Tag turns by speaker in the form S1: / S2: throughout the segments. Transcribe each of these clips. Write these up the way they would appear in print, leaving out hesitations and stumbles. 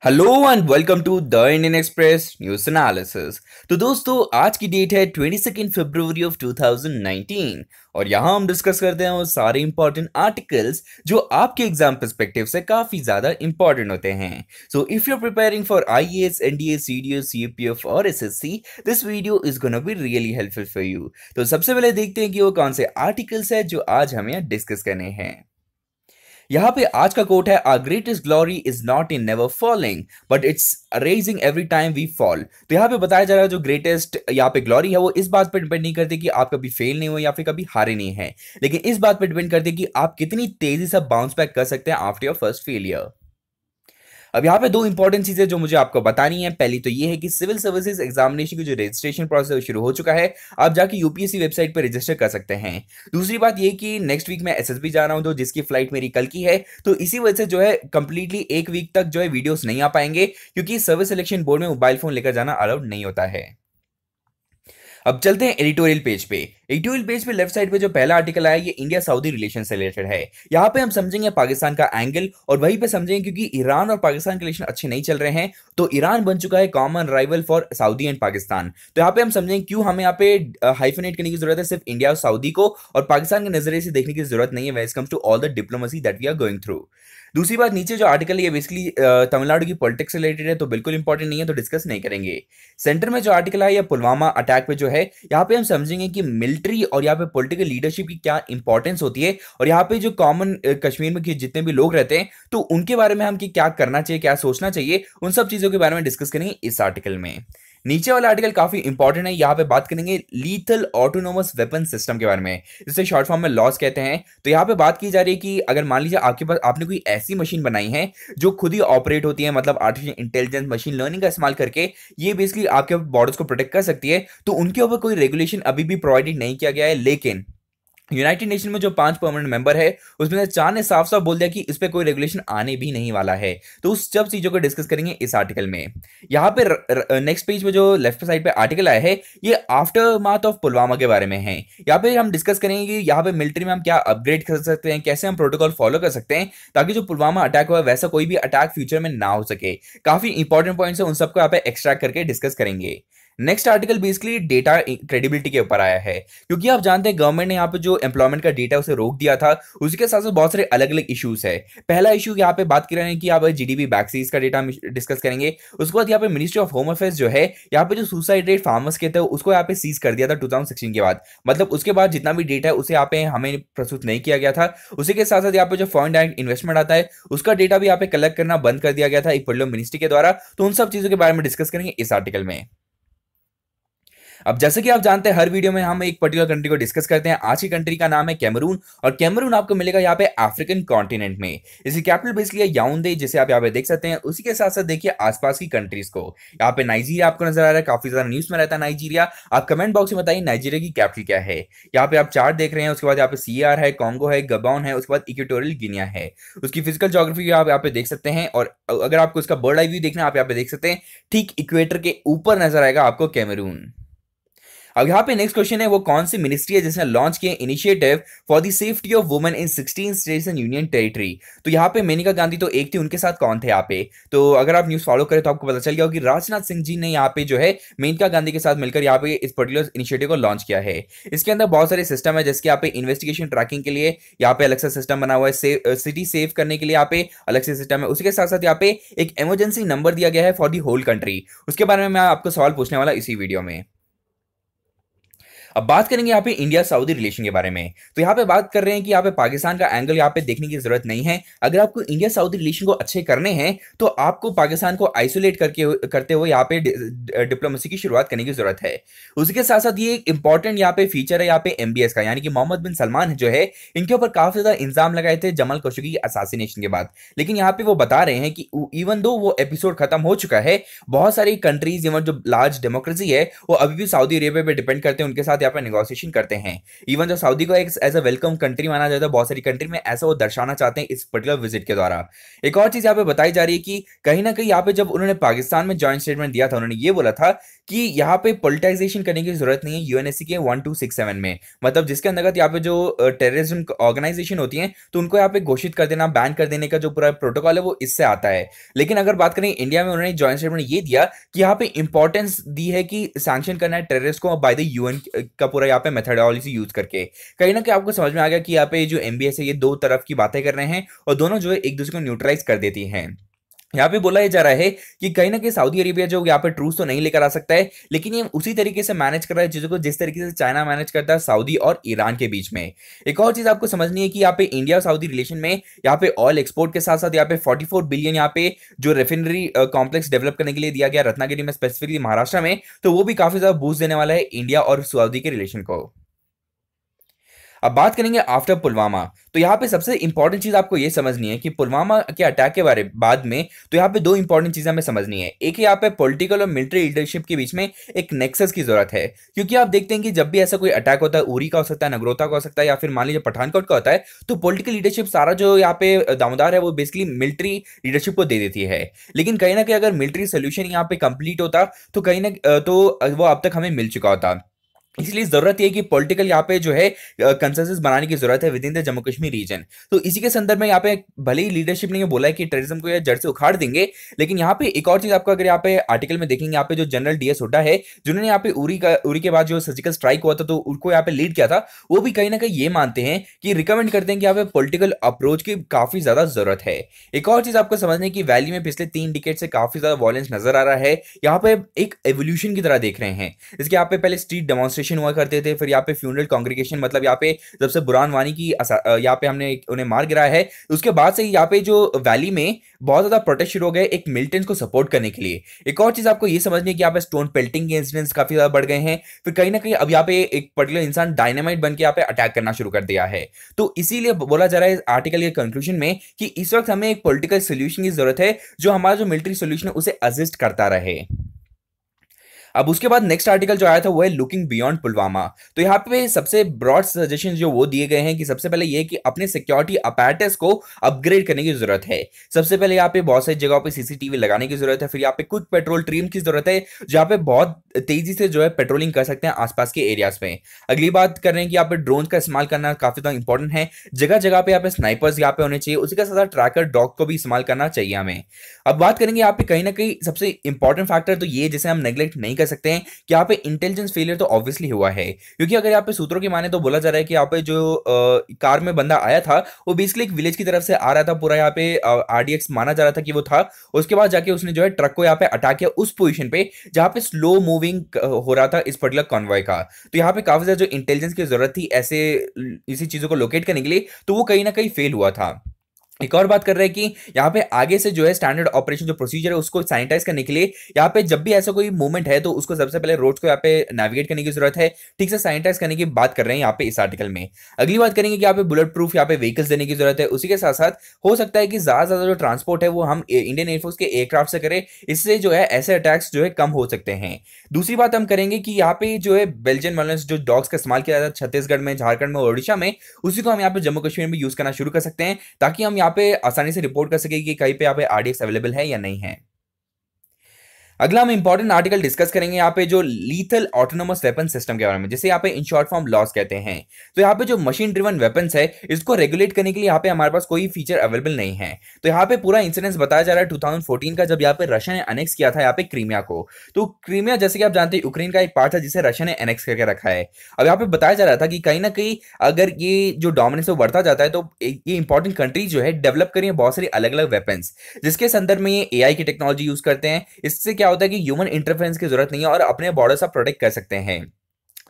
S1: Hello and welcome to the Indian Express news analysis. तो दोस्तों आज की डेट है 22 फरवरी ऑफ 2019 और यहां हम डिस्कस करते हैं वो सारे इंपॉर्टेंट आर्टिकल्स जो आपके एग्जाम पर्सपेक्टिव से काफी ज्यादा इंपॉर्टेंट होते हैं। So if you are preparing for IAS, NDA, CDS, CPF और SSC, this video is gonna be really helpful for you. तो सबसे पहले देखते हैं कि वो कौन से आर्टिकल्स है जो आज हमें डिस्कस करने हैं। यहाँ पे आज का कोट है, our greatest glory is not in never falling but it's rising every time we fall. तो यहाँ पे बताया जा रहा है जो ग्रेटेस्ट यहाँ पे ग्लोरी है वो इस बात पर डिपेंड नहीं करती कि आप कभी फेल नहीं हुए या फिर कभी हारे नहीं है, लेकिन इस बात पर डिपेंड करती है कि आप कितनी तेजी से बाउंस बैक कर सकते हैं आफ्टर योर फर्स्ट फेलियर। अब यहाँ पे दो इंपॉर्टेंट चीजें जो मुझे आपको बतानी है। पहली तो ये है कि सिविल सर्विसेज एग्जामिनेशन की जो रजिस्ट्रेशन प्रोसेस शुरू हो चुका है, आप जाके यूपीएससी वेबसाइट पर रजिस्टर कर सकते हैं। दूसरी बात ये कि नेक्स्ट वीक मैं एसएसबी जा रहा हूं, तो जिसकी फ्लाइट मेरी कल की है, तो इसी वजह से जो है कंप्लीटली एक वीक तक जो है वीडियोस नहीं आ पाएंगे, क्योंकि सर्विस सिलेक्शन बोर्ड में मोबाइल फोन लेकर जाना अलाउड नहीं होता है। अब चलते हैं एडिटोरियल पेज पे। एडिटोरियल पेज पे लेफ्ट साइड पे जो पहला आर्टिकल आया ये इंडिया सऊदी रिलेशन से रिलेटेड है। यहाँ पे हम समझेंगे पाकिस्तान का एंगल और वहीं पे समझेंगे क्योंकि ईरान और पाकिस्तान के रिलेशन अच्छे नहीं चल रहे हैं, तो ईरान बन चुका है common rival for Saudi and Pakistan. तो यहाँ पे हम समझेंगे क्यों हमें यहाँ पे हाइफिनेट करने की जरूरत है सिर्फ इंडिया और सऊदी को, और पाकिस्तान के नजरिए से देखने की जरूरत नहीं है when it comes to all the diplomacy that we are going through. दूसरी बात, नीचे जो आर्टिकल है ये बेसिकली तमिलनाडु की पॉलिटिक्स से रिलेटेड है, तो बिल्कुल इंपॉर्टेंट नहीं है, तो डिस्कस नहीं करेंगे। सेंटर में जो आर्टिकल है ये पुलवामा अटैक पे जो है, यहाँ पे हम समझेंगे कि मिलिट्री और यहाँ पे पॉलिटिकल लीडरशिप की क्या इंपॉर्टेंस होती है, और यहाँ पे जो कॉमन कश्मीर में जितने भी लोग रहते हैं तो उनके बारे में हम कि क्या करना चाहिए, क्या सोचना चाहिए, उन सब चीजों के बारे में डिस्कस करेंगे इस आर्टिकल में। नीचे वाला आर्टिकल काफी इंपॉर्टेंट है, यहाँ पे बात करेंगे लीथल ऑटोनोमस वेपन सिस्टम के बारे में, जिसे शॉर्ट फॉर्म में लॉस कहते हैं। तो यहाँ पे बात की जा रही है कि अगर मान लीजिए आपके पास आपने कोई ऐसी मशीन बनाई है जो खुद ही ऑपरेट होती है, मतलब आर्टिफिशियल इंटेलिजेंस मशीन लर्निंग का इस्तेमाल करके ये बेसिकली आपके बॉर्डर्स को प्रोटेक्ट कर सकती है, तो उनके ऊपर कोई रेगुलेशन अभी भी प्रोवाइडेड नहीं किया गया है। लेकिन यूनाइटेड नेशन में जो 5 परमानेंट मेंबर है उसमें से 4 ने साफ साफ बोल दिया कि इस पे कोई रेगुलेशन आने भी नहीं वाला है। तो उस सब चीजों को डिस्कस करेंगे इस आर्टिकल में। यहाँ पे नेक्स्ट पेज पे जो लेफ्ट साइड पे आर्टिकल आया है ये आफ्टर मार्थ ऑफ पुलवामा के बारे में है। यहाँ पे हम डिस्कस करेंगे कि यहाँ पे मिलिट्री में हम क्या अपग्रेड कर सकते हैं, कैसे हम प्रोटोकॉल फॉलो कर सकते हैं ताकि जो पुलवामा अटैक हुआ वैसा कोई भी अटैक फ्यूचर में ना हो सके। काफी इंपॉर्टेंट पॉइंट्स है, उन सबको यहाँ पे एक्सट्रैक्ट करके डिस्कस करेंगे। Next article basically data credibility के ऊपर आया है, क्योंकि आप जानते हैं गवर्नमेंट ने यहाँ पे जो एम्प्लॉयमेंट का डेटा उसे रोक दिया था, उसके साथ साथ बहुत सारे अलग अलग इश्यूज है। पहला इशू यहाँ पे बात कर रहे हैं कि यहाँ पे जीडीपी बैकसीज का डेटा डिस्कस करेंगे। उसके बाद यहाँ पे मिनिस्ट्री ऑफ होम अफेयर्स जो है यहाँ पे जो सुसाइड रेट फार्मर्स के थे उसको यहाँ पे सीज कर दिया था 2016 के बाद, मतलब उसके बाद जितना भी डेटा है उसे यहाँ पे हमें प्रस्तुत नहीं किया गया था। उसी के साथ साथ यहाँ पे जो फॉरेन डायरेक्ट इन्वेस्टमेंट आता है उसका डेटा भी यहाँ पे कलेक्ट करना बंद कर दिया गया था एक पर्टिकुलर मिनिस्ट्री के द्वारा। तो उन सब चीजों के बारे में डिस्कस करेंगे इस आर्टिकल में। अब जैसे कि आप जानते हैं हर वीडियो में हम एक पर्टिकुलर कंट्री को डिस्कस करते हैं। आज की कंट्री का नाम है कैमरून, और कैमरून आपको मिलेगा यहाँ पे अफ्रीकन कॉन्टिनेंट में। इसकी कैपिटल बेसिकली है याओंडे, जिसे आप यहाँ पे देख सकते हैं। उसी के साथ साथ देखिए आसपास की कंट्रीज को, यहाँ पे नाइजीरिया आपको नजर आ रहा है, काफी ज्यादा न्यूज में रहता है नाइजीरिया। आप कमेंट बॉक्स में बताइए नाइजीरिया की कैपिटल क्या है। यहाँ पे आप चार्ट देख रहे हैं, उसके बाद यहाँ पे सीआर है, कॉन्गो है, गबॉन है, उसके बाद इक्वेटोरियल गिनिया है। उसकी फिजिकल ज्योग्राफी आप यहाँ पे देख सकते हैं, और अगर आपको इसका बर्ड आई व्यू देखना है आप यहाँ पे देख सकते हैं, ठीक इक्वेटर के ऊपर नजर आएगा आपको कैमरून। अब यहाँ पे नेक्स्ट क्वेश्चन है, वो कौन सी मिनिस्ट्री है जिसने लॉन्च किया initiative for the safety of women in 16 states and union territory. तो यहाँ पे मेनका गांधी तो एक थी, उनके साथ कौन थे यहाँ पे, तो अगर आप न्यूज फॉलो करें तो आपको पता चल गया होगा कि राजनाथ सिंह जी ने यहाँ पे जो है मेनका गांधी के साथ मिलकर यहाँ पे इस पर्टिकुलर इनिशिएटिव को लॉन्च किया है। इसके अंदर बहुत सारे सिस्टम है, जिसके यहाँ पे इन्वेस्टिगेशन ट्रैकिंग के लिए यहाँ पे अलग सा सिस्टम बना हुआ है, सिटी सेव करने के लिए यहाँ पे अलग से सिस्टम है। उसके साथ साथ यहाँ पे एक इमरजेंसी नंबर दिया गया है फॉर दी होल कंट्री। उसके बारे में मैं आपको सवाल पूछने वाला इसी वीडियो में। अब बात करेंगे यहाँ पे इंडिया सऊदी रिलेशन के बारे में। तो यहाँ पे बात कर रहे हैं कि यहाँ पे पाकिस्तान का एंगल यहाँ पे देखने की जरूरत नहीं है। अगर आपको इंडिया सऊदी रिलेशन को अच्छे करने हैं तो आपको पाकिस्तान को आइसोलेट करते हुए यहाँ पे डिप्लोमेसी की शुरुआत करने की जरूरत है। उसके साथ साथ ये एक इंपॉर्टेंट यहाँ पे फीचर है यहाँ पे एमबीएस का, यानी कि मोहम्मद बिन सलमान जो है इनके ऊपर काफी ज्यादा इंजाम लगाए थे जमाल खशोगी की असैसिनेशन के बाद। लेकिन यहाँ पे वो बता रहे हैं कि इवन दो वो एपिसोड खत्म हो चुका है, बहुत सारी कंट्रीज जो लार्ज डेमोक्रेसी है वो अभी भी सऊदी अरेबिया पे डिपेंड करते हैं, उनके साथ यहाँ पे नेगोशिएशन करते हैं। इवन जो सऊदी को एक एज अ वेलकम कंट्री माना जाता है बहुत सारी कंट्री में, ऐसा वो दर्शाना चाहते हैं इस पर्टिकुलर विजिट के द्वारा। एक और चीज यहाँ पे बताई जा रही है कि कहीं ना कहीं यहाँ पे जब उन्होंने पाकिस्तान में जॉइंट स्टेटमेंट दिया था, उन्होंने ये बोला था कि यहाँ पे पॉलिटाइजेशन करने की जरूरत नहीं है यूएनएससी के 1267 में, मतलब जिसके अंतर्गत यहाँ पे जो टेररिज्म ऑर्गेनाइजेशन होती है तो उनको यहाँ पे घोषित कर देना, बैन कर देने का जो पूरा प्रोटोकॉल है वो इससे आता है। लेकिन अगर बात करें इंडिया में, उन्होंने जॉइंट स्टेटमेंट ये दिया कि यहाँ पे इंपॉर्टेंस दी है कि सैंक्शन करना है टेररिस्ट को बाय द यूएन का पूरा यहाँ पे मेथोडोलॉजी यूज करके। कहीं ना कहीं आपको समझ में आ गया कि यहाँ पे जो एमबीएस है ये दो तरफ की बातें कर रहे हैं और दोनों जो है एक दूसरे को न्यूट्रलाइज कर देती हैं। यहाँ पे बोला जा रहा है कि कहीं ना कहीं सऊदी अरेबिया जो यहाँ पे ट्रूस तो नहीं लेकर आ सकता है, लेकिन ये उसी तरीके से मैनेज कर रहा है चीजों को जिस तरीके से चाइना मैनेज करता है सऊदी और ईरान के बीच में। एक और चीज आपको समझनी है कि यहाँ पे इंडिया और सऊदी रिलेशन में यहाँ पे ऑयल एक्सपोर्ट के साथ साथ यहाँ पे 44 बिलियन यहाँ पे जो रिफाइनरी कॉम्प्लेक्स डेवलप करने के लिए दिया गया रत्नागिरी में, स्पेसिफिकली महाराष्ट्र में, तो वो भी काफी ज्यादा बूस्ट देने वाला है इंडिया और सऊदी के रिलेशन को। अब बात करेंगे आफ्टर पुलवामा, तो यहाँ पे सबसे इंपॉर्टेंट चीज आपको ये समझनी है कि पुलवामा के अटैक के बारे बाद में तो यहाँ पे दो इंपॉर्टेंट चीजें हमें समझनी है। एक यहाँ पे पॉलिटिकल और मिलिट्री लीडरशिप के बीच में एक नेक्सस की जरूरत है, क्योंकि आप देखते हैं कि जब भी ऐसा कोई अटैक होता है, उरी का हो सकता है, नगरोटा का हो सकता है, या फिर मान लीजिए पठानकोट का होता है, तो पॉलिटिकल लीडरशिप सारा जो यहाँ पे दामोदार है वो बेसिकली मिलिट्री लीडरशिप को दे देती है। लेकिन कहीं ना कहीं अगर मिलिट्री सोल्यूशन यहाँ पे कंप्लीट होता तो कहीं ना तो वो अब तक हमें मिल चुका होता। इसलिए जरूरत है कि पॉलिटिकल यहाँ पे जो है कंसेंसस बनाने की जरूरत है within the Jammu Kashmir region. तो इसी के संदर्भ में यहाँ पे भले ही लीडरशिप ने बोला है कि टेररिज्म को जड़ से उखाड़ देंगे, लेकिन यहाँ पे एक और चीज आपको अगर यहाँ पे आर्टिकल में देखेंगे, यहाँ पे जो जनरल डीएस हुड्डा है जिन्होंने यहाँ पे उरी के बाद जो सर्जिकल स्ट्राइक हुआ था तो उनको यहाँ पे लीड किया था, वो भी कहीं ना कहीं ये मानते हैं कि रिकमेंड करते हैं कि यहाँ पे पॉलिटिकल अप्रोच की काफी ज्यादा जरूरत है। एक और चीज आपको समझने की, वैली में पिछले 3 डिकेड से काफी ज्यादा वायलेंस नजर आ रहा है। यहाँ पे एक एवोल्यूशन की तरह देख रहे हैं, इसके यहाँ पे पहले स्ट्रीट डेमोन्स्ट्रेशन हुआ करते थे, फिर यहाँ पे फ्यूनरल कांग्रीगेशन, मतलब यहाँ पे जब से बुरहान वानी की यहाँ पे हमने उन्हें मार गिराया है उसके बाद से यहाँ पे जो वैली में बहुत ज्यादा प्रोटेस्ट शुरू हो गए एक मिलिटेंट्स को सपोर्ट करने के लिए। एक और चीज आपको ये समझनी है कि यहाँ पे स्टोन पेल्टिंग के इंसिडेंट्स काफी ज्यादा बढ़ गए हैं, फिर कहीं ना कहीं अब यहाँ पे एक पर्टिकुलर इंसान डायनामाइट बन के यहाँ पे अटैक करना शुरू कर दिया है। तो इसीलिए बोला जा रहा है आर्टिकल के कंक्लूजन में कि इस वक्त हमें एक पॉलिटिकल सोल्यूशन की जरूरत है जो हमारा जो मिलिट्री सोल्यूशन है उसे असिस्ट करता रहे। अब उसके बाद नेक्स्ट आर्टिकल जो आया था वो है लुकिंग बियॉन्ड पुलवामा। तो यहाँ पे सबसे ब्रॉड सजेशन जो वो दिए गए हैं कि सबसे पहले ये कि अपने सिक्योरिटी अपैरेटस को अपग्रेड करने की जरूरत है। सबसे पहले यहाँ पे बहुत सारी जगहों पे सीसीटीवी लगाने की जरूरत है, फिर यहाँ पे क्विक पेट्रोल टीम की जरूरत है जहाँ पे बहुत तेजी से जो है पेट्रोलिंग कर सकते हैं आसपास के एरियाज में। अगली बात कर रहे हैं कि यहाँ पे ड्रोन का इस्तेमाल करना काफी ज्यादा इंपॉर्टेंट है, जगह जगह पे यहाँ पे स्नाइपर्स यहाँ पे होने चाहिए, उसी के साथ ट्रैकर डॉग को भी इस्तेमाल करना चाहिए हमें। अब बात करेंगे यहाँ पे कहीं ना कहीं सबसे इंपॉर्टेंट फैक्टर तो ये जिसे हम नेग्लेक्ट नहीं कर सकते हैं कि यहाँ पे इंटेलिजेंस फेलियर तो ऑब्वियसली हुआ है, क्योंकि अगर यहाँ पे सूत्रों की माने तो बोला जा रहा है कि यहाँ पे जो कार में बंदा आया था वो बेसिकली एक विलेज की तरफ से आ रहा था, पूरा यहाँ पे आरडीएक्स माना जा रहा था कि वो था। उसके बाद जाके उसने जो है ट्रक को यहाँ पे अटैक किया उस पोजीशन पे जहाँ पे स्लो मूविंग हो रहा था इस पर्टिकुलर कॉन्वॉय का। तो यहाँ पे काफी ज्यादा जो इंटेलिजेंस की जरूरत थी ऐसे इसी चीजों को लोकेट करने के लिए, तो वो कहीं ना कहीं फेल हुआ था। एक और बात कर रहे हैं कि यहाँ पे आगे से जो है स्टैंडर्ड ऑपरेशन जो प्रोसीजर है उसको सैनिटाइज करने के लिए यहाँ पे जब भी ऐसा कोई मूवमेंट है तो उसको सबसे पहले रोड्स को यहाँ पे नेविगेट करने की जरूरत है, ठीक से सैनिटाइज करने की बात कर रहे हैं यहाँ पे इस आर्टिकल में। अगली बात करेंगे कि यहाँ पे बुलेट प्रूफ यहाँ पे व्हीकल्स देने की जरूरत है। उसी के साथ साथ हो सकता है कि ज्यादा जो ट्रांसपोर्ट है वो हम इंडियन एयरफोर्स के एयरक्राफ्ट से करें, इससे जो है ऐसे अटैक्स जो है कम हो सकते हैं। दूसरी बात हम करेंगे कि यहाँ पे जो है बेल्जियन वायलेंस जो डॉग्स का इस्तेमाल किया जाता है छत्तीसगढ़ में, झारखंड में, ओडिशा में, उसी को हम यहाँ पे जम्मू कश्मीर में यूज करना शुरू कर सकते हैं ताकि हम यहाँ पे आसानी से रिपोर्ट कर सके कि कहीं पे यहाँ पे आरडीएक्स अवेलेबल है या नहीं है। अगला हम इंपॉर्टेंट आर्टिकल डिस्कस करेंगे यहाँ पे जो लीथल ऑटोनोमस वेपन सिस्टम के बारे में, जिसे यहाँ पे इन शॉर्ट फॉर्म लॉस कहते हैं। तो यहाँ पे जो मशीन ड्रिवन वेपन्स है इसको रेगुलेट करने के लिए यहाँ पे हमारे पास कोई फीचर अवेलेबल नहीं है। तो यहाँ पे पूरा इंसिडेंस बताया जा रहा है 2014 का, जब यहाँ पे रशिया ने अनेक्स किया था यहाँ पे क्रीमिया को। तो क्रीमिया जैसे कि आप जानते हैं यूक्रेन का एक पार्ट था जिसे रशिया ने एनेक्स करके रखा है। अब यहाँ पे बताया जा रहा था कि कहीं ना कहीं अगर ये जो डोमिनेंस बढ़ता जाता है तो ये इंपॉर्टेंट कंट्री जो है डेवलप करें बहुत सारी अलग अलग वेपन्स, जिसके संदर्भ में ये एआई की टेक्नोलॉजी यूज करते हैं। इससे क्या होता है कि ह्यूमन इंटरफेरेंस की जरूरत नहीं है और अपने बॉर्डर से प्रोटेक्ट कर सकते हैं।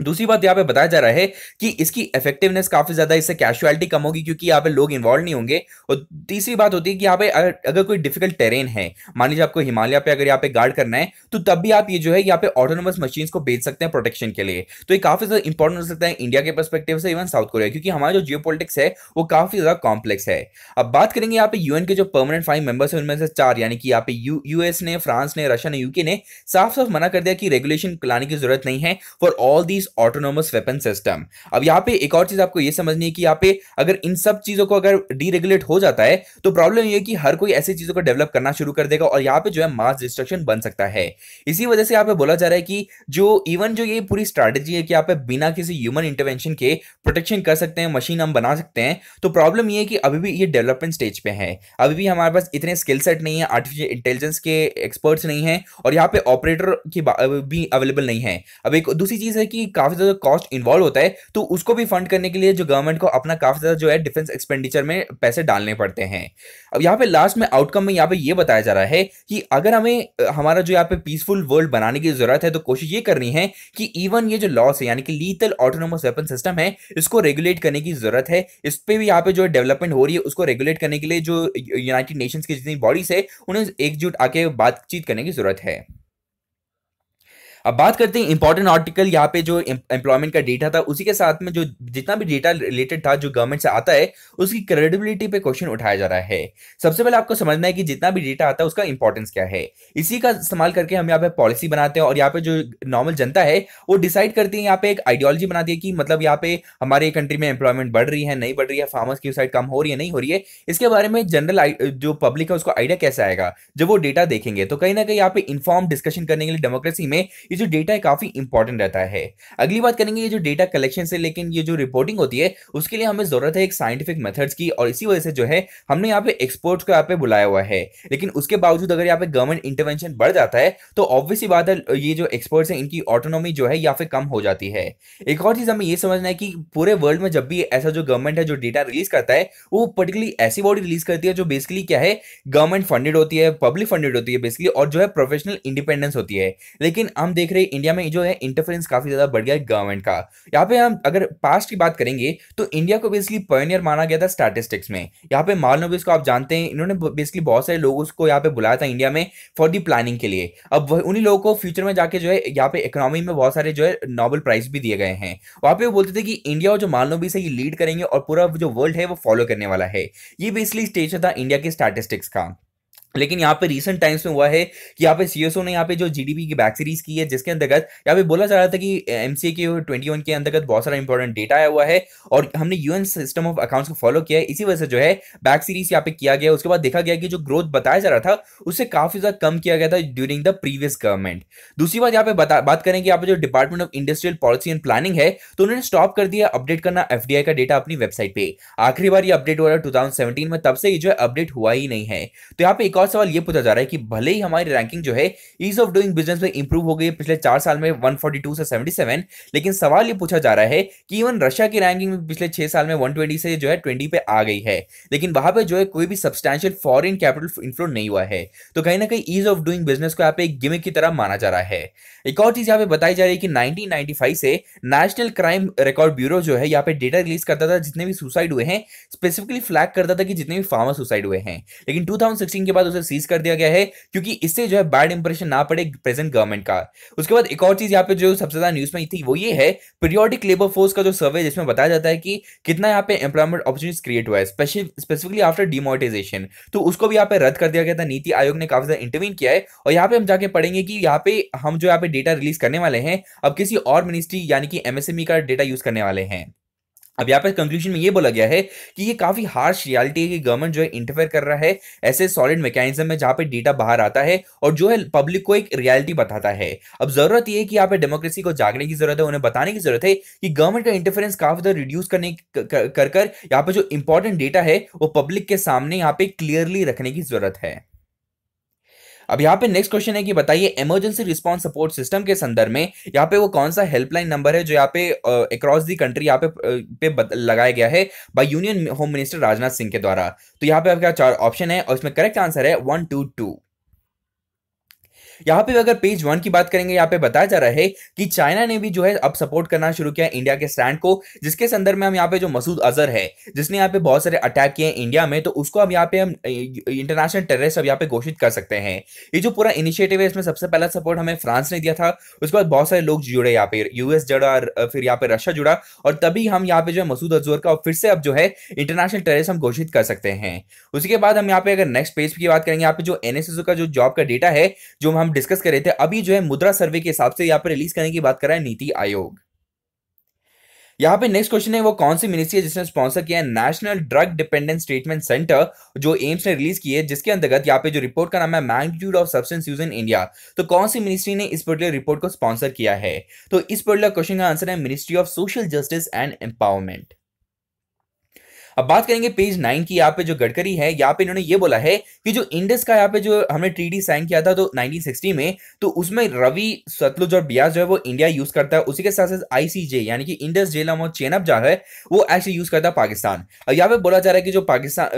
S1: दूसरी बात यहाँ पे बताया जा रहा है कि इसकी इफेक्टिवनेस काफी ज्यादा, इससे कैजुअलिटी कम होगी क्योंकि यहाँ पे लोग इन्वॉल्व नहीं होंगे। और तीसरी बात होती है कि यहाँ पे अगर कोई डिफिकल्ट टेरेन है, मान लीजिए आपको हिमालय पे अगर यहाँ पे गार्ड करना है, तो तब भी आप ये जो है यहाँ पे ऑटोनोमस मशीन्स को बेच सकते हैं प्रोटेक्शन के लिए। तो ये काफी ज्यादा इंपॉर्टेंट हो सकता है इंडिया के पर्सपेक्टिव से, इवन साउथ कोरिया, क्योंकि हमारा जो जियोपॉलिटिक्स है वो काफी ज्यादा कॉम्प्लेक्स है। अब बात करेंगे यहाँ पे यूएन के जो परमानेंट 5 मेंबर्स है उनमें से 4 यानी कि यहाँ पे यूएस ने, फ्रांस ने, रशिया ने, यूके ने साफ साफ मना कर दिया कि रेगुलेशन लाने की जरूरत नहीं है for all these this autonomous weapon system. अब यहाँ पे एक और चीज आपको ये समझनी है कि यहाँ पे अगर इन सब चीजों को अगर डीरेगुलेट हो जाता है तो प्रॉब्लम ये है कि हर कोई ऐसी चीजों को डेवलप करना शुरू कर देगा और यहाँ पे जो है मास डिस्ट्रक्शन बन सकता है। इसी वजह से यहाँ पे बोला जा रहा है कि जो ये पूरी स्ट्रैटेजी है कि यहाँ पे बिना किसी ह्यूमन इंटरवेंशन के प्रोटेक्शन कर सकते हैं, मशीन हम बना सकते हैं, तो प्रॉब्लम ये है कि अभी भी ये डेवलपमेंट स्टेज पे है। अभी भी हमारे पास इतने स्किल सेट नहीं है, आर्टिफिशियल इंटेलिजेंस के एक्सपर्ट्स नहीं है और यहाँ पे ऑपरेटर की भी अवेलेबल नहीं है। अब एक दूसरी चीज है कि काफी ज्यादा कॉस्ट इन्वॉल्व होता है, तो उसको भी फंड करने के लिए जो गवर्नमेंट को अपना काफी ज्यादा जो है डिफेंस एक्सपेंडिचर में पैसे डालने पड़ते हैं। अब यहाँ पे लास्ट में आउटकम में यहाँ पे ये बताया जा रहा है कि अगर हमें हमारा जो यहाँ पे पीसफुल वर्ल्ड बनाने की जरूरत है तो कोशिश ये करनी है कि इवन ये जो लॉस है यानी कि लीथल ऑटोनोमस वेपन सिस्टम है इसको रेगुलेट करने की जरूरत है। इस पे भी यहाँ पे जो डेवलपमेंट हो रही है उसको रेगुलेट करने के लिए जो यूनाइटेड नेशंस की जितनी बॉडीज है उन्हें एकजुट आके बातचीत करने की जरूरत है। अब बात करते हैं इंपॉर्टेंट आर्टिकल, यहाँ पे जो एम्प्लॉयमेंट का डेटा था उसी के साथ में जो जितना भी डेटा रिलेटेड था जो गवर्नमेंट से आता है उसकी क्रेडिबिलिटी पे क्वेश्चन उठाया जा रहा है। सबसे पहले आपको समझना है कि जितना भी डेटा आता है उसका इंपॉर्टेंस क्या है। इसी का इस्तेमाल करके हम यहाँ पे पॉलिसी बनाते हैं और यहाँ पे जो नॉर्मल जनता है वो डिसाइड करती है, यहाँ पे एक आइडियोलॉजी बनाती है कि मतलब यहाँ पे हमारे कंट्री में एम्प्लॉयमेंट बढ़ रही है नहीं बढ़ रही है, फार्मर्स की साइड कम हो रही है नहीं हो रही है। इसके बारे में जनरल जो पब्लिक है उसको आइडिया कैसे आएगा जब वो डेटा देखेंगे। तो कहीं ना कहीं यहाँ पे इन्फॉर्म डिस्कशन करने के लिए डेमोक्रेसी में ये जो डेटा है काफी इंपॉर्टेंट रहता है। अगली बात करेंगे ये जो डेटा कलेक्शन से लेकिन ये जो रिपोर्टिंग होती है उसके लिए हमें जरूरत है एक साइंटिफिक मेथड्स की और इसी वजह से जो है हमने यहाँ पे एक्सपर्ट्स को यहाँ पे बुलाया हुआ है। लेकिन उसके बावजूद अगर यहाँ पे गवर्नमेंट इंटरवेंशन बढ़ जाता है तो ऑब्वियस सी बात है ये जो एक्सपर्ट्स हैं इनकी ऑटोनॉमी जो है या फिर कम हो जाती है। एक और चीज हमें ये समझना है कि पूरे वर्ल्ड में जब भी ऐसा जो गवर्नमेंट है जो डेटा रिलीज करता है वो पर्टिकुलरली ऐसी बॉडी रिलीज करती है जो बेसिकली क्या है गवर्नमेंट फंडेड होती है, पब्लिक फंडेड होती है बेसिकली, और जो है प्रोफेशनल इंडिपेंडेंस होती है। लेकिन हम देख रहे हैं इंडिया में जो है इंटरफेरेंस काफी ज्यादा बढ़ गया है गवर्नमेंट का। यहाँ पे हम अगर पास्ट की बात करेंगे तो इंडिया को बेसिकली पायनियर माना गया था स्टैटिस्टिक्स में। यहाँ पे मालनोबिस को आप जानते हैं, इन्होंने बेसिकली बहुत सारे लोगों को यहाँ पे बुलाया था इंडिया में फॉर दी प्लानिंग के लिए। अब उन्हीं लोगों को फ्यूचर में जाके जो है यहाँ पे इकोनॉमी में बहुत सारे जो है नोबेल प्राइज भी दिए गए हैं। वहां पे वो बोलते थे कि इंडिया और जो मालनोबिस है ये लीड करेंगे और पूरा जो वर्ल्ड है वो फॉलो करने वाला है। ये बेसिकली स्टेज था इंडिया के स्टैटिस्टिक्स का। लेकिन यहाँ पे रिसेंट टाइम्स में हुआ है कि यहाँ पे सीएसओ ने यहाँ पे जो जीडीपी की बैक सीरीज की है जिसके अंतर्गत यहाँ पे बोला जा रहा था कि एमसीए के 21 के अंतर्गत बहुत सारा इंपॉर्टेंट डेटा आया हुआ है और हमने यूएन सिस्टम ऑफ अकाउंट्स को फॉलो किया है। इसी वजह से जो है बैक सीरीज यहाँ पे किया गया। उसके बाद देखा गया कि जो ग्रोथ बताया जा रहा था उससे काफी ज्यादा कम किया गया था ड्यूरिंग द प्रीवियस गवर्नमेंट। दूसरी बात यहाँ पे बात करेंगे यहाँ पे जो department of industrial policy and planning है तो उन्होंने स्टॉप कर दिया अपडेट करना एफडीआई का डेटा अपनी वेबसाइट पे। आखिरी बार ये अपडेट हुआ था 2017 में, तब से ये जो है अपडेट हुआ ही नहीं है। तो यहाँ पे एक और सवाल ये पूछा जा रहा है कि भले ही हमारी रैंकिंग जो है ईज ऑफ डूइंग बिजनेस में इंप्रूव हो गई है पिछले 4 साल में 142 से 77, लेकिन सवाल ये पूछा जा रहा है कि इवन रशिया की रैंकिंग में पिछले 6 साल में 120 से जो है 20 पे आ गई है, लेकिन वहां पे जो है कोई भी सब्सटैंशियल फॉरेन कैपिटल इनफ्लो नहीं हुआ है। तो कहीं ना कहीं ईज ऑफ डूइंग बिजनेस को यहाँ पे एक गिमिक की तरह माना जा रहा है। एक और चीज यहाँ पे बताई जा रही है कि 1995 से नेशनल क्राइम रिकॉर्ड ब्यूरो जो है यहाँ पे डेटा रिलीज करता था जितने भी सुसाइड हुए हैं, स्पेसिफिकली फ्लैग करता था कि जितने भी फार्मर सुसाइड हुए हैं। लेकिन 2016 के बाद उसे सीज कर दिया गया है क्योंकि इससे जो है बैड इंप्रेशन ना पड़े प्रेजेंट गवर्नमेंट का। उसके बाद एक और चीज यहाँ पे जो सबसे ज्यादा न्यूज में थी वो ये है पीरियोडिक लेबर फोर्स का जो सर्वे जिसमें बताया जाता है कि कितना यहाँ पे एम्प्लॉयमेंट अपॉर्चुनिटीज क्रिएट हुआ है स्पेसिफिकली आफ्टर डिमोनेटाइजेशन, तो उसको भी यहाँ पे रद्द कर दिया गया था। नीति आयोग ने काफी ज्यादा इंटरवीन किया है और यहाँ पे हम जाके पढ़ेंगे कि यहाँ पे हम जो यहाँ पे डेटा रिलीज करने वाले हैं अब किसी और मिनिस्ट्री यानी कि एमएसएमई का डेटा यूज करने वाले हैं। अब यहाँ पे कंक्लूजन में ये बोला गया है कि ये काफी हार्श रियलिटी है कि गवर्नमेंट जो है इंटरफेयर कर रहा है ऐसे सॉलिड मैकेनिज्म में जहां पे डेटा बाहर आता है और जो है पब्लिक को एक रियलिटी बताता है। अब जरूरत ये है कि यहाँ पे डेमोक्रेसी को जागने की जरूरत है, उन्हें बताने की जरूरत है कि गवर्नमेंट का इंटरफेरेंस काफी ज्यादा रिड्यूस करने कर यहाँ पे जो इंपॉर्टेंट डेटा है वो पब्लिक के सामने यहाँ पे क्लियरली रखने की जरूरत है। अब यहाँ पे नेक्स्ट क्वेश्चन है कि बताइए इमरजेंसी रिस्पांस सपोर्ट सिस्टम के संदर्भ में यहाँ पे वो कौन सा हेल्पलाइन नंबर है जो यहाँ पे अक्रॉस दी कंट्री यहाँ पे लगाया गया है by union home minister Rajnath Singh के द्वारा। तो यहाँ पे आपका 4 ऑप्शन है और इसमें करेक्ट आंसर है 122। यहाँ पे अगर पेज 1 की बात करेंगे यहाँ पे बताया जा रहा है कि चाइना ने भी जो है अब सपोर्ट करना शुरू किया इंडिया के स्टैंड को, जिसके संदर्भ में हम यहाँ पे जो मसूद अजहर है जिसने यहाँ पे बहुत सारे अटैक किए इंडिया में, तो उसको अब यहाँ पे हम इंटरनेशनल टेररिस्ट अब यहाँ पे घोषित कर सकते हैं। ये जो पूरा इनिशिएटिव है इसमें सबसे पहला सपोर्ट हमें फ्रांस ने दिया था, उसके बाद बहुत सारे लोग जुड़े, यहाँ पे यूएस जुड़ा, फिर यहाँ पे रशिया जुड़ा और तभी हम यहाँ पे जो है मसूद अजहर का फिर से अब जो है इंटरनेशनल टेररिस्ट हम घोषित कर सकते हैं। उसके बाद हम यहाँ पे अगर नेक्स्ट पेज की बात करेंगे यहाँ पे जो एनएसएसओ का जो जॉब का डेटा है जो हम डिस्कस कर रहे थे, अभी जो है मुद्रा सर्वे के हिसाब से यहाँ पे रिलीज करने की बात कर रहा है नीति आयोग। यहाँ पे नेक्स्ट क्वेश्चन है, वो कौन सी मिनिस्ट्री है जिसने स्पॉन्सर किया है national drug dependence treatment centre, जो एम्स ने रिलीज की है, जिसके अंतर्गत यहाँ पे जो रिपोर्ट का नाम है magnitude of substance use in India. तो कौन सी मिनिस्ट्री ने इस पर्टिकुलर रिपोर्ट को स्पॉन्सर किया है? तो इस पर्टिकुलर क्वेश्चन का आंसर है ministry of social justice and empowerment. अब बात करेंगे पेज 9 की। यहाँ पे जो गडकरी है, यहाँ पे इन्होंने ये बोला है कि जो इंडस का यहाँ पे जो हमने ट्रीटी साइन किया था तो 1960 में, तो उसमें रवि, सतलुज और बियास जो है वो इंडिया यूज करता है। उसी के साथ साथ आईसीजे यानी कि इंडस, झेलम और चेनाब जो है वो एक्चुअली यूज करता है पाकिस्तान। और यहाँ पे बोला जा रहा है कि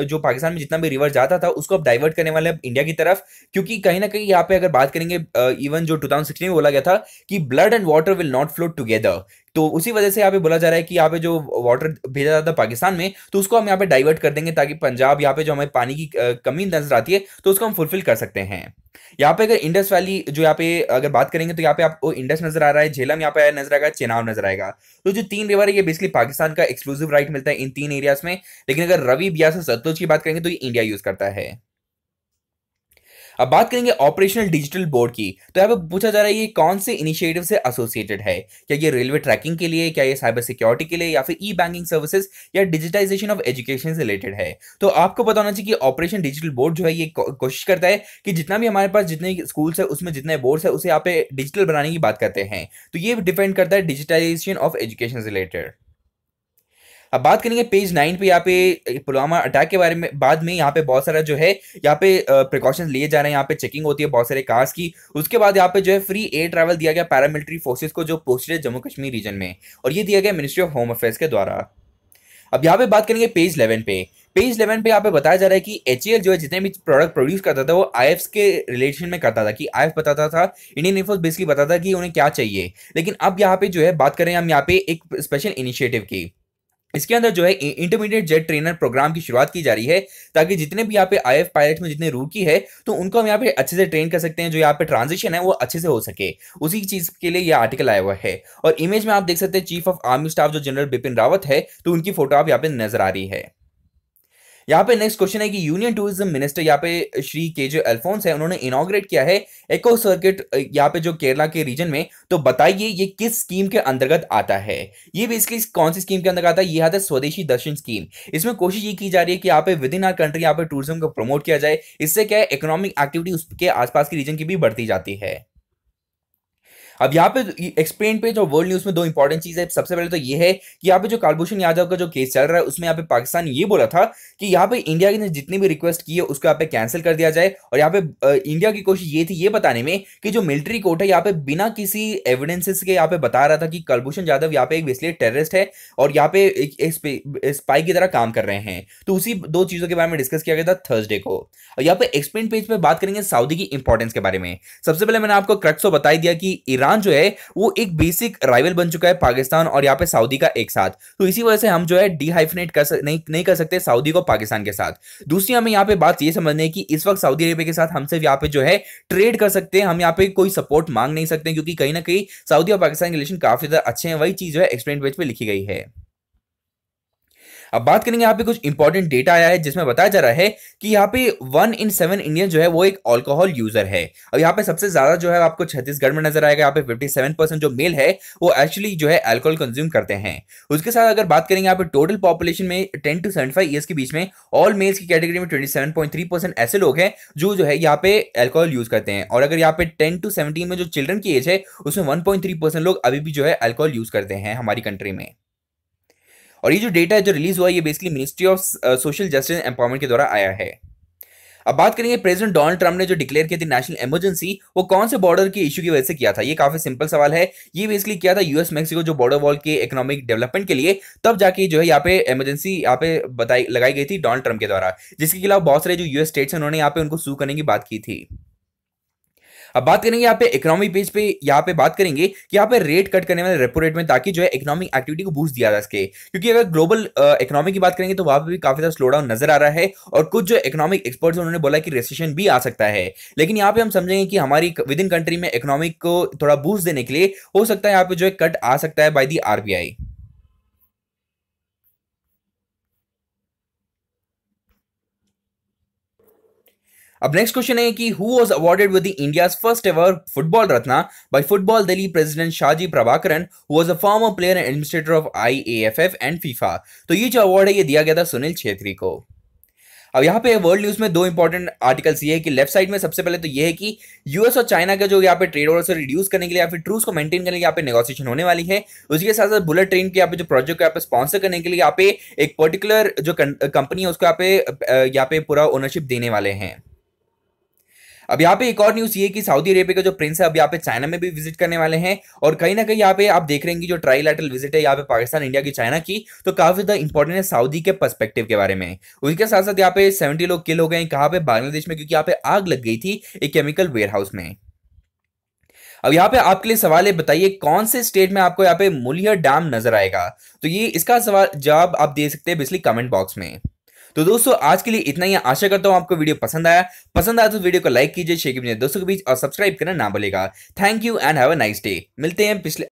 S1: जो पाकिस्तान में जितना भी रिवर जाता था उसको अब डाइवर्ट करने वाले अब इंडिया की तरफ, क्योंकि कहीं ना कहीं यहाँ पे अगर बात करेंगे, इवन जो 2016 में बोला गया था कि blood and water will not flow together, तो उसी वजह से यहाँ पे बोला जा रहा है कि यहाँ पे जो वाटर भेजा जाता है पाकिस्तान में, तो उसको हम यहाँ पे डाइवर्ट कर देंगे ताकि पंजाब यहाँ पे जो हमें पानी की कमी नजर आती है तो उसको हम फुलफिल कर सकते हैं। यहाँ पे अगर इंडस वैली जो यहाँ पे अगर बात करेंगे तो यहाँ पे आपको इंडस नजर आ रहा है, झेलम यहाँ पे नजर आएगा, चेनाब नजर आएगा। तो जो तीन रिवर है ये बेसिकली पाकिस्तान का एक्सक्लूसिव राइट मिलता है इन तीन एरियाज में, लेकिन अगर रवि, ब्यास और सतलुज की बात करेंगे तो ये इंडिया यूज करता है। अब बात करेंगे ऑपरेशनल डिजिटल बोर्ड की। तो यहाँ पे पूछा जा रहा है ये कौन से इनिशिएटिव से एसोसिएटेड है? क्या ये रेलवे ट्रैकिंग के लिए, क्या ये साइबर सिक्योरिटी के लिए, या फिर ई बैंकिंग सर्विसेज या डिजिटाइजेशन ऑफ एजुकेशन से रिलेटेड है? तो आपको पता होना चाहिए कि ऑपरेशन डिजिटल बोर्ड जो है ये कोशिश करता है कि जितना भी हमारे पास जितने स्कूल्स है उसमें जितने बोर्ड्स है उसे यहाँ पे डिजिटल बनाने की बात करते हैं। तो ये डिपेंड करता है डिजिटाइजेशन ऑफ एजुकेशन से रिलेटेड। अब बात करेंगे पेज 9 पे, यहाँ पे पुलवामा अटैक के बारे में बाद में यहाँ पे बहुत सारा जो है यहाँ पे प्रिकॉशंस लिए जा रहे हैं। यहाँ पे चेकिंग होती है बहुत सारे कार्स की। उसके बाद यहाँ पे जो है फ्री एयर ट्रैवल दिया गया पैरामिलिट्री फोर्सेस को जो पोस्टेड है जम्मू कश्मीर रीजन में, और ये दिया गया मिनिस्ट्री ऑफ होम अफेयर्स के द्वारा। अब यहाँ पे बात करेंगे पेज 11 पे। पेज 11 पे यहाँ पे बताया जा रहा है कि एचएएल जो है जितने भी प्रोडक्ट प्रोड्यूस करता था वो आईएफ के रिलेशन में करता था, कि आईएफ बताता था, इंडियन एयरफोर्स बेसिकली बताता था कि उन्हें क्या चाहिए। लेकिन अब यहाँ पे जो है बात करें हम यहाँ पे एक स्पेशल इनिशिएटिव की, इसके अंदर जो है इंटरमीडिएट जेट ट्रेनर प्रोग्राम की शुरुआत की जा रही है, ताकि जितने भी यहाँ पे आईएफ पायलट में जितने रूट की है तो उनको हम यहाँ पे अच्छे से ट्रेन कर सकते हैं, जो यहाँ पे ट्रांजिशन है वो अच्छे से हो सके। उसी चीज के लिए ये आर्टिकल आया हुआ है। और इमेज में आप देख सकते हैं चीफ ऑफ आर्मी स्टाफ जो जनरल बिपिन रावत है, तो उनकी फोटो आप यहाँ पे नजर आ रही है। यहाँ पे नेक्स्ट क्वेश्चन है कि यूनियन टूरिज्म मिनिस्टर यहाँ पे श्री केजे अल्फोंस है, उन्होंने इनॉग्रेट किया है एको सर्किट यहाँ पे जो केरला के रीजन में। तो बताइए ये किस स्कीम के अंतर्गत आता है? ये बेसिकली कौन सी स्कीम के अंतर्गत आता है? ये आता है स्वदेशी दर्शन स्कीम। इसमें कोशिश ये की जा रही है कि यहाँ पे विद इन आर कंट्री यहाँ पे टूरिज्म को प्रमोट किया जाए। इससे क्या है, इकोनॉमिक एक्टिविटी उसके आसपास के रीजन की भी बढ़ती जाती है। अब यहाँ पे एक्सप्लेन पेज और वर्ल्ड न्यूज में दो इंपॉर्टेंट चीज है। सबसे पहले तो ये है कि यहाँ पे जो कुलभूषण यादव का जो केस चल रहा है उसमें यहाँ पे पाकिस्तान ये बोला था कि यहाँ पे इंडिया ने जितनी भी रिक्वेस्ट की है उसको यहाँ पे कैंसिल कर दिया जाए। और यहाँ पे इंडिया की कोशिश ये थी ये बताने में कि जो मिलिट्री कोर्ट है यहाँ पे बिना किसी एविडेंसेस के यहाँ पे बता रहा था कि कुलभूषण यादव यहाँ पे एक बेसिकली टेररिस्ट है और यहाँ पे एक स्पाई की तरह काम कर रहे हैं। तो उसी दो चीजों के बारे में डिस्कस किया गया था थर्सडे को। और यहाँ पे एक्सप्लेन पेज पे बात करेंगे सऊदी की इंपॉर्टेंस के बारे में। सबसे पहले मैंने आपको क्रक्सो बता दिया कि ईरान जो है वो एक बेसिक राइवल बन चुका है पाकिस्तान और यहाँ पे सऊदी का एक साथ। तो इसी वजह से हम जो है डिहाइफनेट नहीं कर सकते सऊदी को पाकिस्तान के साथ। दूसरी हमें यहाँ पे बात ये समझनी है कि इस वक्त सऊदी अरेबिया के साथ हम सिर्फ यहाँ पे जो है ट्रेड कर सकते हैं, हम यहाँ पे कोई सपोर्ट मांग नहीं सकते, क्योंकि कहीं ना कहीं सऊदी और पाकिस्तान के रिलेशन काफी ज्यादा अच्छे हैं। वही चीज जो है एक्सप्लेन पेज पे लिखी गई है। अब बात करेंगे यहाँ पे कुछ इंपॉर्टेंट डेटा आया है जिसमें बताया जा रहा है कि यहाँ पे 1 in 7 इंडियन जो है वो एक अल्कोहल यूजर है। और यहाँ पे सबसे ज्यादा जो है आपको छत्तीसगढ़ में नजर आएगा। यहाँ पे 57% जो मेल है वो एक्चुअली जो है अल्कोहल कंज्यूम करते हैं। उसके साथ अगर बात करेंगे यहाँ पे टोटल पॉपुलेशन में 10 to 75 ईयर्स के बीच में ऑल मेल्स की कैटेगरी में 27.3% ऐसे लोग हैं जो है यहाँ पे अल्कोहल यूज करते हैं। और अगर यहाँ पे 10 to 17 में जो चिल्ड्रन की एज है उसमें 1.3% लोग अभी भी जो है अल्कोहल यूज करते हैं हमारी कंट्री में। और ये जो डेटा है जो रिलीज हुआ है ये basically ministry of social justice empowerment के द्वारा आया है। अब बात करेंगे प्रेसिडेंट डोनाल्ड ट्रम्प ने जो डिक्लेयर किया थी नेशनल इमरजेंसी, वो कौन से बॉर्डर के इशू की वजह से किया था? ये काफी सिंपल सवाल है। ये बेसिकली किया था यूएस मैक्सिको जो बॉर्डर वॉल के इकोनॉमिक डेवलपमेंट के लिए, तब जाके जो है यहाँ पे इमरजेंसी यहाँ पे लगाई गई थी डोनाल्ड ट्रम्प के द्वारा, जिसके खिलाफ बहुत सारे जो यूएस स्टेट्स हैं उन्होंने यहाँ पे उनको सू करने की बात की थी। अब बात करेंगे यहाँ पे इकोनॉमी पेज पे, यहाँ पे बात करेंगे कि यहाँ पे रेट कट करने वाले रेपो रेट में, ताकि जो है इकोनॉमिक एक्टिविटी को बूस्ट दिया जा सके। क्योंकि अगर ग्लोबल इकोनॉमी की बात करेंगे तो वहां पे भी काफी ज्यादा स्लो डाउन नजर आ रहा है। और कुछ जो इकोनॉमिक एक्सपर्ट्स उन्होंने बोला कि रिसेशन भी आ सकता है। लेकिन यहाँ पे हम समझेंगे कि हमारी विद इन कंट्री में इकोनॉमिक को थोड़ा बूस्ट देने के लिए हो सकता है यहाँ पे जो है कट आ सकता है बाय दी आरबीआई। अब नेक्स्ट क्वेश्चन है कि who was awarded with the India's first ever football Ratna by football Delhi president Shaji Prabhakaran who was a former player and administrator of IAFF and FIFA. तो ये जो अवार्ड है ये दिया गया था सुनील छेत्री को। अब यहाँ पे वर्ल्ड न्यूज में दो इंपॉर्टेंट आर्टिकल्स ये है कि लेफ्ट साइड में सबसे पहले तो ये है कि यूएस और चाइना का जो यहाँ पे ट्रेड वॉर से रिड्यूस करने के लिए या फिर ट्रूस को मेंटेन करने के लिए यहाँ पे नेगोशिएशन होने वाली है। उसके साथ साथ बुलेट ट्रेन के यहाँ पे जो प्रोजेक्ट को यहाँ पे स्पॉन्सर करने के लिए यहाँ पे एक पर्टिकुलर जो कंपनी है उसको यहाँ पे पूरा ओनरशिप देने वाले हैं। अब यहाँ पे एक और न्यूज ये है कि सऊदी अरेबिया का जो प्रिंस है अब यहाँ पे चाइना में भी विजिट करने वाले हैं और कहीं ना कहीं यहाँ पे आप देख रहे हैं कि जो ट्राइलैटरल विजिट है यहाँ पे पाकिस्तान इंडिया की चाइना की तो काफी ज्यादा इंपॉर्टेंट है सऊदी के पर्सपेक्टिव के बारे में। उसके साथ साथ यहाँ पे 70 लोग किल हो गए कहाँ पे बांग्लादेश में क्योंकि यहाँ पे आग लग गई थी एक केमिकल वेयरहाउस में। अब यहाँ पे आपके लिए सवाल है बताइए कौन से स्टेट में आपको यहाँ पे मुलियर डैम नजर आएगा। तो ये इसका सवाल जवाब आप दे सकते हैं बेसिकली कमेंट बॉक्स में। तो दोस्तों आज के लिए इतना ही। आशा करता हूं आपको वीडियो पसंद आया तो वीडियो को लाइक कीजिए, शेयर कीजिए दोस्तों के बीच और सब्सक्राइब करना ना भूलिएगा। Thank you and have a nice day. मिलते हैं पिछले